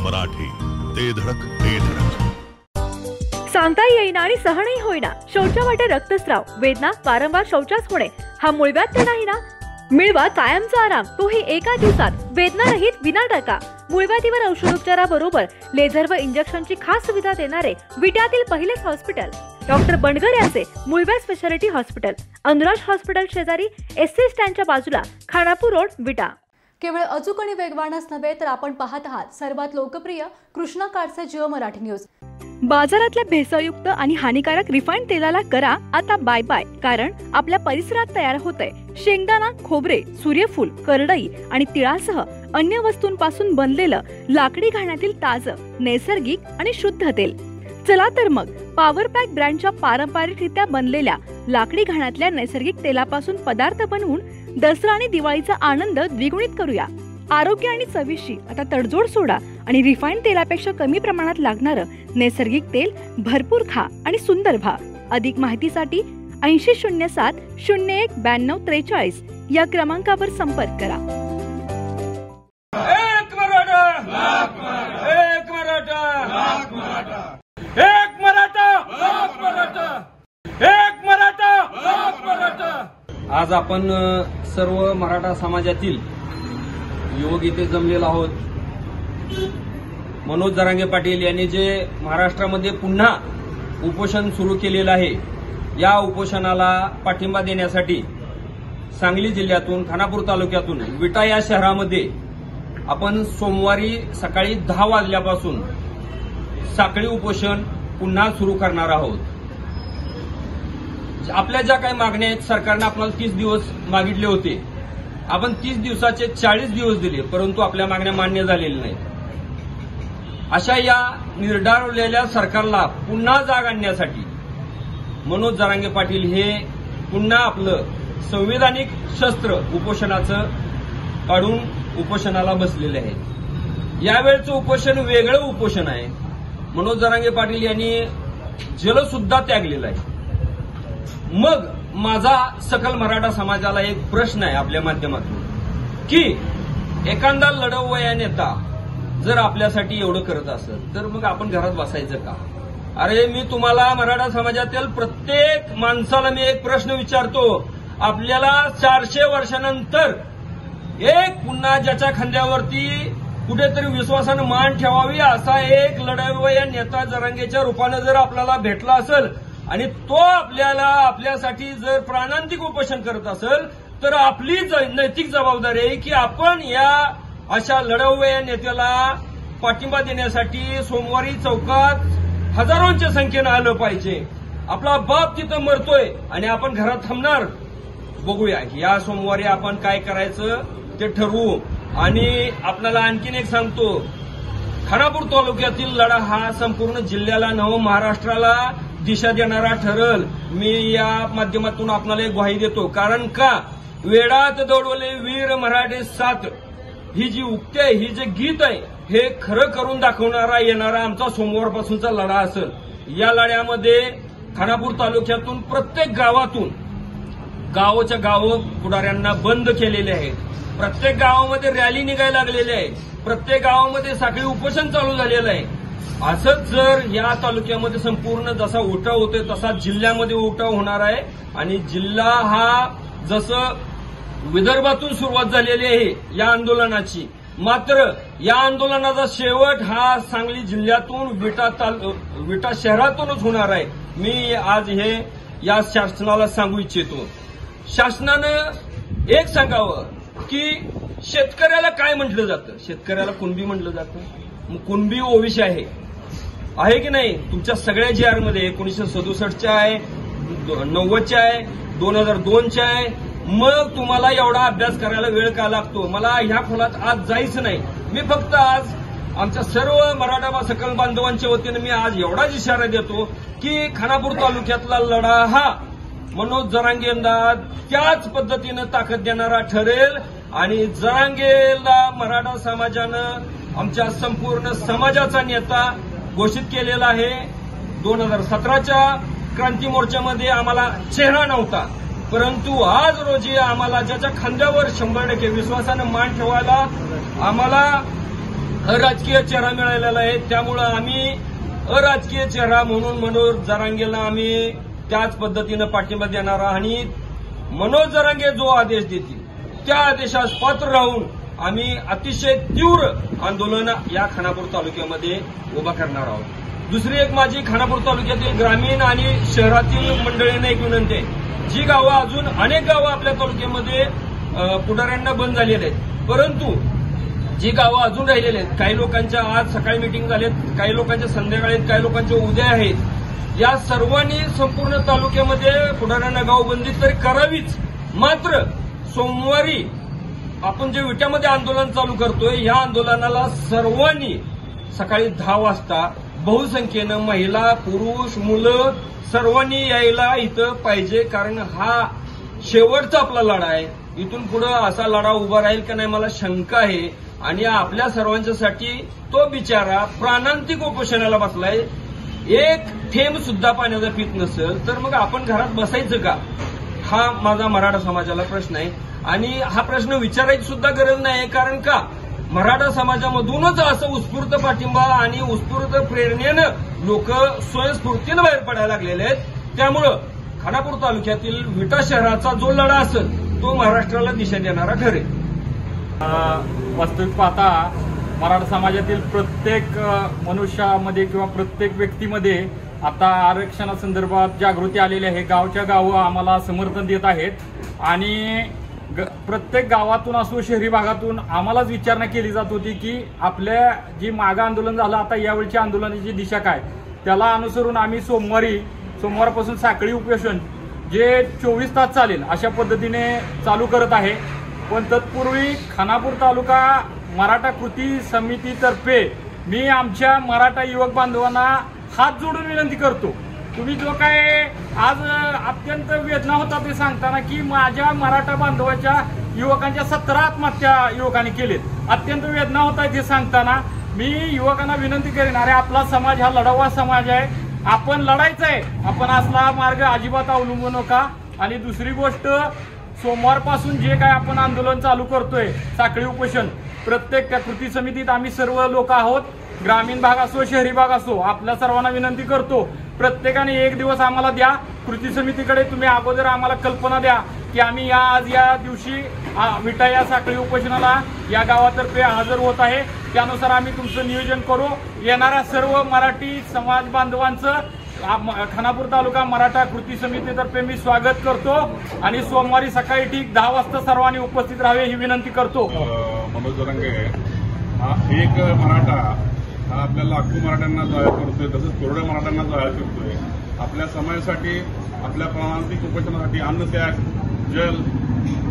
मराठी, ते धडक ते धडक. सांगता येईना आणि सहनही होईना शौचावाटे रक्तस्राव, वेदना, वारंवार शौचास होणे हा मूळव्याध तर नाही ना? मिळवा कायमचा आराम, तोही एका दिवसात, वेदना रहित, विना टाका. मूळव्याधीवर औषधोपचाराबरोबर लेझर व इंजेक्शनची खास सुविधा देणारे विट्यातील पहिलेच हॉस्पिटल डॉक्टर बंडगर यांचे मूळव्याध स्पेशालिटी हॉस्पिटल, अनुराज हॉस्पिटल शेजारी, एससी स्टँडच्या बाजूला, खानापूर रोड, विटा. केवळ अचूक आणि वेगवानच नव्हे तर आपण पाहत आहात सर्वात लोकप्रिय कृष्णा काडसे जिओ मराठी न्यूज. बाजारातल्या भेसळयुक्त आणि हानिकारक रिफाईंड तेलाला करा आता बाय बाय, कारण आपल्या परिसरात तयार होतंय शेंगदाणा, खोबरे, सूर्यफूल, करडई आणि तिळासह अन्य वस्तूंपासून बनलेलं लाकडी घाण्यातील ताजं, नैसर्गिक आणि शुद्ध तेल. चला तर मग पॉवर पॅक ब्रँडच्या पारंपरिकरित्या बनलेल्या लाकडी घाण्यातल्या नैसर्गिक तेलापासून पदार्थ बनवून दसरा आणि दिवाळीचा आनंद द्विगुणित करूया. आरोग्य आणि चवीशी आता तडजोड सोडा आणि रिफाईंड तेलापेक्षा कमी प्रमाणात लागणारं नैसर्गिक तेल भरपूर खा आणि सुंदर व्हा. अधिक माहितीसाठी 8007 01 92 43 या क्रमांकावर संपर्क करा. एक मराठा, एक मराठा, एक मराठा, एक मराठा, एक मराठा, एक मराठा. आज आपण सर्व मराठा समाजातील युवक इथे जमलेलो आहोत. मनोज जरांगे पाटील यांनी जे महाराष्ट्रामध्ये पुन्हा उपोषण सुरू केलेलं आहे, या उपोषणाला पाठिंबा देण्यासाठी सांगली जिल्ह्यातून, खानापूर तालुक्यातून, विटा या शहरामध्ये आपण सोमवारी सकाळी 10 वाजल्यापासून साखळी उपोषण पुन्हा सुरू करणार आहोत. आपल्या ज्या काही मागण्या आहेत, सरकारने आपल्याला 30 दिवस मागितले होते. आपण 30 दिवसाचे 40 दिवस दिले, परंतु आपल्या मागण्या मान्य झालेल्या नाहीत. अशा या निर्डावलेल्या सरकारला पुन्हा जाग आणण्यासाठी मनोज जरांगे पाटील हे पुन्हा आपलं संविधानिक शस्त्र उपोषणाचं काढून उपोषणाला बसलेले आहेत. यावेळचं उपोषण वेगळं उपोषण आहे. मनोज जरांगे पाटील यांनी जल सुद्धा त्यागलेलं आहे. मग माझा सकल मराठा समाजाला एक प्रश्न आहे आपल्या माध्यमातून, की एखादा लढवया नेता जर आपल्यासाठी एवढं करत असेल तर मग आपण घरात बसायचं का? अरे, मी तुम्हाला मराठा समाजातील प्रत्येक माणसाला मी एक प्रश्न विचारतो. आपल्याला 400 वर्षानंतर एक पुन्हा ज्याच्या खांद्यावरती कुठेतरी विश्वासानं मान ठेवावी असा एक लढवया नेता जरांगेच्या रूपानं जर आपल्याला भेटला असेल आणि तो आपल्यासाठी जर प्राणांतिक उपोषण करत असेल तर आपली नैतिक जबाबदारी आहे की आपण या अशा लढवया नेत्याला पाठिंबा देण्यासाठी सोमवारी चौकात हजारोंच्या संख्येनं आलं पाहिजे. आपला बाप तिथं मरतोय आणि आपण घरात थांबणार? बघूया या सोमवारी आपण काय करायचं ते ठरवू. आणि आपल्याला आणखीन एक सांगतो, खानापूर तालुक्यातील लढा हा संपूर्ण जिल्ह्याला नव महाराष्ट्राला दिशा देणारा ठरल. मी या माध्यमातून आपल्याला एक ग्वाही देतो. कारण का, वेडात दौडवले वीर मराठे साथ ही जी उक्ती आहे, ही जे गीत आहे, हे खरं करून दाखवणारा येणारा आमचा सोमवारपासूनचा लढा असेल. या लढ्यामध्ये खानापूर तालुक्यातून प्रत्येक गावातून गावाच्या गाव पुढाऱ्यांना बंद केलेले आहे. प्रत्येक गावामध्ये रॅली निघायला लागलेली आहे. प्रत्येक गावामध्ये साखळी उपोषण चालू झालेलं आहे. असंच जर या तालुक्यामध्ये संपूर्ण जसा उठाव होतोय तसा जिल्ह्यामध्ये उठाव होणार आहे. आणि जिल्हा हा जसं विदर्भातून सुरुवात झालेली आहे या आंदोलनाची, मात्र या आंदोलनाचा शेवट हा सांगली जिल्ह्यातून विटा शहरातूनच होणार आहे. मी आज हे या शासनाला सांगू इच्छितो. शासनानं एक सांगावं की शेतकऱ्याला काय म्हटलं जातं. शेतकऱ्याला कुणबी म्हटलं जातं. मग कुणबी ओबीसी आहे की नाही? तुमच्या सगळ्या जीआरमध्ये 1967च्या आहे, 90च्या आहे, 2002च्या आहे. मग तुम्हाला एवढा अभ्यास करायला वेळ का लागतो? मला ह्या खोलात आज जायचं नाही. मी फक्त आज आमच्या सर्व मराठा सकल बांधवांच्या वतीनं मी आज एवढाच इशारा देतो की खानापूर तालुक्यातला लढा हा मनोज जरांगेंना त्याच पद्धतीनं ताकद देणारा ठरेल. आणि जरांगेला मराठा समाजानं आमच्या संपूर्ण समाजाचा नेता घोषित केलेला आहे. 2017च्या क्रांती मोर्चामध्ये आम्हाला चेहरा नव्हता, परंतु आज रोजी आम्हाला ज्याच्या खांद्यावर 100% विश्वासानं मान ठेवायला आम्हाला अराजकीय चेहरा मिळालेला आहे. त्यामुळं आम्ही अराजकीय चेहरा म्हणून मनोज जरांगेला आम्ही त्याच पद्धतीनं पाठिंबा देणार आणि मनोज जरांगे जो आदेश देतील त्या आदेशास पात्र राहून आम्ही अतिशय तीव्र आंदोलन या खानापूर तालुक्यामध्ये उभा करणार आहोत. दुसरी एक माझी खानापूर तालुक्यातील ग्रामीण आणि शहरातील मंडळींना एक विनंती आहे. जी गावं अजून अनेक गावं आपल्या तालुक्यामध्ये पुढाऱ्यांना बंद झालेली आहेत, परंतु जी गावं अजून राहिलेली आहेत, काही लोकांच्या आज सकाळी मिटिंग झाल्यात, काही लोकांच्या संध्याकाळी आहेत, काही लोकांच्या उद्या आहेत. या सर्वांनी संपूर्ण तालुक्यामध्ये पुढाऱ्यांना गावबंदी तर करावीच, मात्र सोमवारी आपण जे विट्यामध्ये आंदोलन चालू करतोय या आंदोलनाला सर्वांनी सकाळी 10 वाजता बहुसंख्येनं महिला, पुरुष, मुलं सर्वांनी यायला इथं पाहिजे, कारण हा शेवटचा आपला लढा आहे. इथून पुढे असा लढा उभा राहील का नाही मला शंका आहे. आणि आपल्या सर्वांच्यासाठी तो बिचारा प्राणांतिक उपोषणाला बसलाय. एक थेंब सुद्धा पाण्याचा पित नसेल तर मग आपण घरात बसायचं का, हा माझा मराठा समाजाला प्रश्न आहे. आणि हा प्रश्न विचारायची सुद्धा गरज नाही, कारण का मराठा समाजामधूनच असं उत्स्फूर्त पाठिंबा आणि उत्स्फूर्त प्रेरणेनं लोक स्वयंस्फूर्तीनं बाहेर पडायला लागलेले आहेत. त्यामुळं खानापूर तालुक्यातील विटा शहराचा जो लढा असेल तो महाराष्ट्राला दिशा देणारा ठरेल. वास्तविक पाहता मराठा समाजातील प्रत्येक मनुष्यामध्ये किंवा प्रत्येक व्यक्तीमध्ये आता आरक्षणासंदर्भात जागृती आलेली आहे. गावच्या गावं आम्हाला समर्थन देत आहेत आणि प्रत्येक गावातून असो शहरी भागातून आम्हालाच विचारणा केली जात होती की आपल्या जी मागं आंदोलन झालं आता यावेळच्या आंदोलनाची दिशा काय. त्याला अनुसरून आम्ही सोमवारपासून साखळी उपोषण जे 24 तास चालेल अशा पद्धतीने चालू करत आहे. पण तत्पूर्वी खानापूर तालुका मराठा कृती समितीतर्फे मी आमच्या मराठा युवक बांधवांना हात जोडून विनंती करतो. तुम्ही जो काय आज अत्यंत वेदना होता ते सांगताना की माझ्या मराठा बांधवाच्या युवकांच्या 17 आत्महत्या युवकांनी केलेत, अत्यंत वेदना होत आहे ते सांगताना मी युवकांना विनंती करेन, अरे आपला समाज हा लढावा समाज आहे, आपण लढायचं आहे, आपण असला मार्ग अजिबात अवलंबू नका. आणि दुसरी गोष्ट, सोमवारपासून जे काय आपण आंदोलन चालू करतोय साखळी उपोषण, प्रत्येक त्या कृती समितीत आम्ही सर्व लोक आहोत, ग्रामीण भाग असो शहरी भाग असो, आपल्या सर्वांना विनंती करतो प्रत्येकाने एक दिवस आम्हाला द्या. कृती समितीकडे तुम्ही अगोदर आम्हाला कल्पना द्या की आम्ही आज या दिवशी विटा या साखळी उपोषणाला या गावातर्फे हजर होत आहे, त्यानुसार आम्ही तुमचं नियोजन करू. येणाऱ्या सर्व मराठी समाज बांधवांचं खानापूर तालुका मराठा कृती समितीतर्फे मी स्वागत करतो आणि सोमवारी सकाळी ठीक 10 वाजता सर्वांनी उपस्थित राहावे ही विनंती करतो. मनोज जरांगे हा एक मराठा हा आपल्या लाखो मराठ्यांना जाहीर करतोय, तसंच करोडो मराठ्यांना जाहीर करतोय. आपल्या समाजासाठी, आपल्या प्राणांतिक उपोषणासाठी अन्नत्याग, जल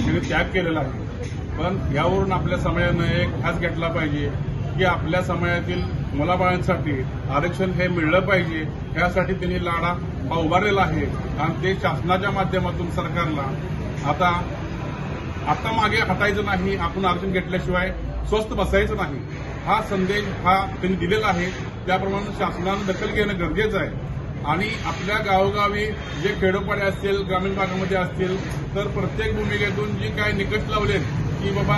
हे त्याग केलेला आहे. पण यावरून आपल्या समाजानं एक ध्यास घेतला पाहिजे की आपल्या समाजातील मुलाबाळांसाठी आरक्षण हे मिळलं पाहिजे. यासाठी त्यांनी लढा हा उभारलेला आहे आणि ते शासनाच्या माध्यमातून सरकारला आता मागे हटायचं नाही, आपण आरक्षण घेतल्याशिवाय स्वस्थ बसायचं नाही, हा संदेश हा त्यांनी दिलेला आहे. त्याप्रमाणे शासनानं दखल घेणं गरजेचं आहे. आणि आपल्या गावोगावी जे खेडोपाडे असतील, ग्रामीण भागामध्ये असतील, तर प्रत्येक भूमिकेतून जी काही निकष लावले की बाबा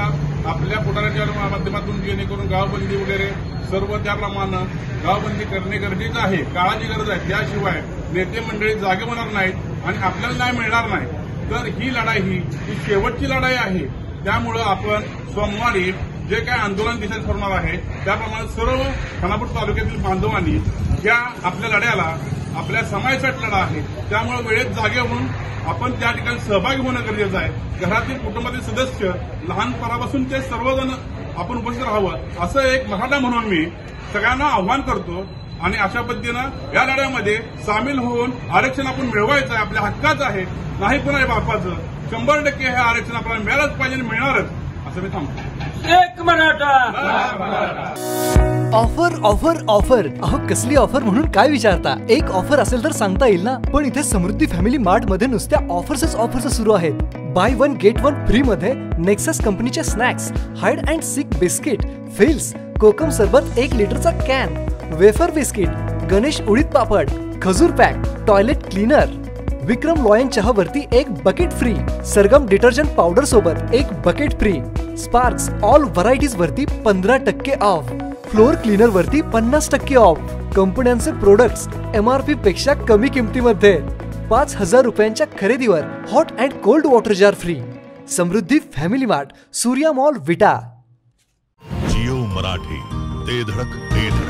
आपल्या पुढाऱ्यांच्या माध्यमातून जेणेकरून गावबंदी वगैरे सर्व त्याप्रमाणे गावबंदी करणे गरजेचं आहे, काळाची गरज आहे. त्याशिवाय नेते मंडळी जागे होणार नाहीत आणि आपल्याला न्याय मिळणार नाही. तर ही लढाई ही शेवटची लढाई आहे. त्यामुळं आपण सोमवारी जे काही आंदोलन दिशा ठरवणार आहे त्याप्रमाणे सर्व खानापूर तालुक्यातील बांधवांनी या आपल्या लढ्याला आपल्या समाजासाठी लढा आहे, त्यामुळे वेळेत जागे होऊन आपण त्या ठिकाणी सहभागी होणं गरजेचं आहे. घरातील कुटुंबातील सदस्य लहानपणापासून ते सर्वजण आपण उपस्थित राहावं असं एक मराठा म्हणून मी सगळ्यांना आव्हान करतो. आणि अशा पद्धतीनं या लढ्यामध्ये सामील होऊन आरक्षण आपण मिळवायचं आहे, आपल्या हक्काचं आहे, नाही पण आहे बापाचं. 100% हे आरक्षण आपल्याला मिळालंच पाहिजे आणि मिळणारच असं मी थांबतो. एक मराठा. ऑफर ऑफर ऑफर, अहो कसली ऑफर म्हणून काय विचारता. एक ऑफर असेल तर सांगता येईल ना. पण इथे समृद्धी फॅमिली मार्ट मध्ये नुसत्या ऑफर्स सुरू आहेत. बाय 1 गेट 1 फ्री मध्ये नेक्सस कंपनीचे snacks, hide and seek biscuit, फिल्स, कोकम सरबत 1 लिटरचा कॅन, वेफर बिस्किट, गणेश उडीद पापड, खजूर पॅक, टॉयलेट क्लीनर, विक्रम लॉयन चहावरती 1 बकेट फ्री, सरगम डिटर्जंट पावडर सोबत 1 bucket free, sparks all varieties वरती 15% ऑफ. फ्लोअर क्लीनर वरती 50% ऑफ. कंपन्यांचे प्रोडक्ट्स MRP पेक्षा कमी किमतीमध्ये. 5,000 रुपयांच्या खरेदीवर hot and cold water jar free. Samruddhi family mart, Surya mall, Vita. Jio Marathi, ते धडक ते धडक.